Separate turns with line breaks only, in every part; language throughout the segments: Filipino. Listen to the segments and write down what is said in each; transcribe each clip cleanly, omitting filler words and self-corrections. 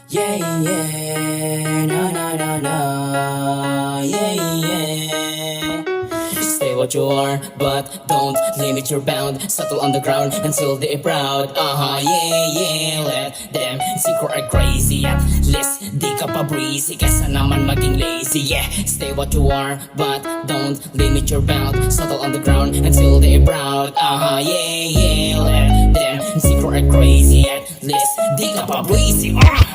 Yeah, yeah, na na na na, yeah, yeah. Stay what you are, but don't limit your bound. Settle on the ground until they're proud. Yeah, yeah. Let them see you are crazy. At least di ka pa breezy kesa naman maging lazy. Yeah, stay what you are, but don't limit your bound. Settle on the ground until they're proud. Yeah, yeah. Let them see you are crazy. At least di ka pa breezy. Yeah.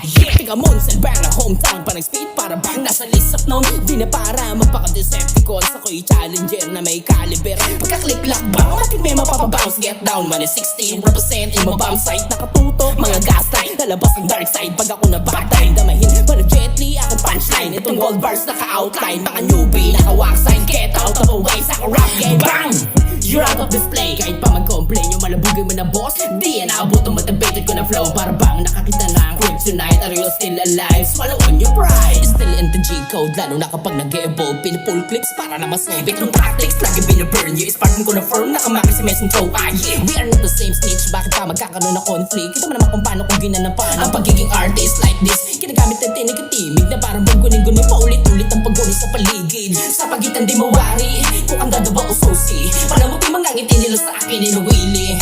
Tiga Monsel bang na hometown pa nag-speed para bang nasa list up noon. Di na para magpaka-Decepticons. Ako'y challenger na may caliber. Pagka-click lock ba, matik may mapapabounce. Get down man 16, represent in my bomb site. Nakatuto, mga gaslight, lalabas ang dark side. Pag ako na bad time, damahin para gently aking punchline. Itong gold bars naka-outline, mga newbie, naka-walk sign. Get out of the way sa rap game. Bang! You're out of display. Kahit pa mag-complain yung malabugay mo na boss, di yan naabot ang motivated ko na flow. Para bang nakakita na ang kryptonite. Are you still alive? Swallow on your pride. Still in the G-code, lalo na kapag nag-evolve. Pin-pull clips para na masubik ng tactics. Lagi binaburn you, Spartan ko na firm. Nakamaki si Mesong Toe. Yeah, we are not the same snitch. Bakit ka magkakaroon ng conflict? Kita mo naman kung paano kung ginanapan ang pagiging artist like this. Kinagamit ng tinig at timig na parang gunin-gunin pa ulit-ulit ang paggunin sa paligid. Sa pagitan di mawari kung ang dadawa o susi. Palamuti mga ngiti nila sa akin ay nawili.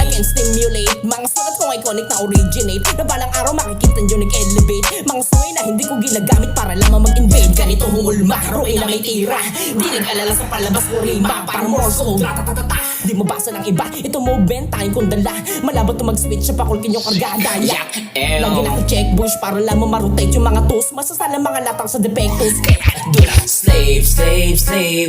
I can stimulate mga sulat kong iconic na originate. Na balang araw makikita nyo nag-elevate. Mga suway na hindi ko ginagamit para lamang mag-invade. Ganito humulma, roin na may tira. Di nag-alala sa palabas ko rima. Para more soul, ratatatata. Di mabasa ng iba, ito movement tayong kong dala. Malabot to mag-switch sa pakulkin yung kargada. Lagi na ko check bush para lamang marotate yung mga tools. Masasala mga latang sa defectos. Slave,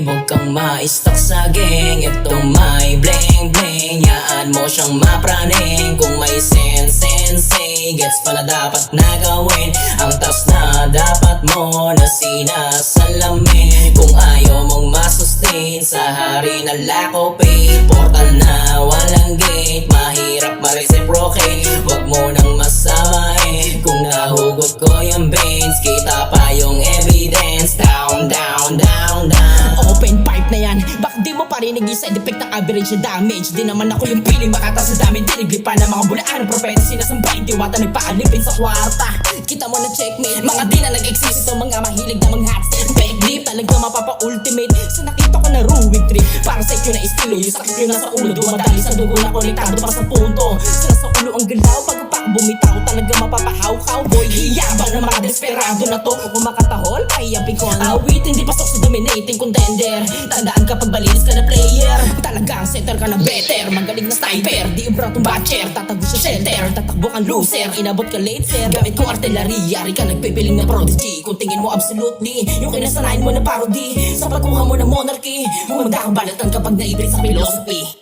huwag kang ma-stuck sa gang. Ito may bling-bling, yaan mo siyang mapraning. Kung may sensei, gets pa na dapat na gawin. Ang task na dapat mo na sinasalamin. Kung ayaw mong masustain sa hari na lack of faith. Portal na walang gate, mahirap ma-reciprocate. Huwag mo nang masamain. Kung nahugot ko yung veins, kita pa yung evidence. Down. Open pipe na yan, baka di mo parinig yung side effect ng average na damage. Di naman ako yung piling makata sa dami. Diniglipan ng mga bulaan ng propeta. Sinasambay, diwata nagpaalipin sa kwarta. Kita mo na checkmate, mga di na nag-exist. Ito mga mahilig na mga hot set. Back deep, talaga mapapa-ultimate. Sa nakita ko na ruwing trip, parang set yun na estilo. Yung sakit yun nasa ulo, dumadali sa dugo na konektado pa sa punto. Sila sa ulo ang galaw, pagpapak bumitaw. Talaga mapapahaw, cowboy. Hiyabang na mga desperado na to. Kung makatahol, pahiyapin ko ang awitin. Di pasok sa dominating contender. Tandaan kapag balinis ka na player, talagang center ka na better. Magaling na sniper, di ibra tong batcher. Tatago sa shelter, tatakbo kang loser. Inabot ka late sir, gamit ko artillery. Yari ka nagpipiling na prodigy. Kung tingin mo absolutely, yung kinasanayan mo na parody. Sa pagkuha mo ng monarchy, humanda kang balatan kapag naibig sa philosophy.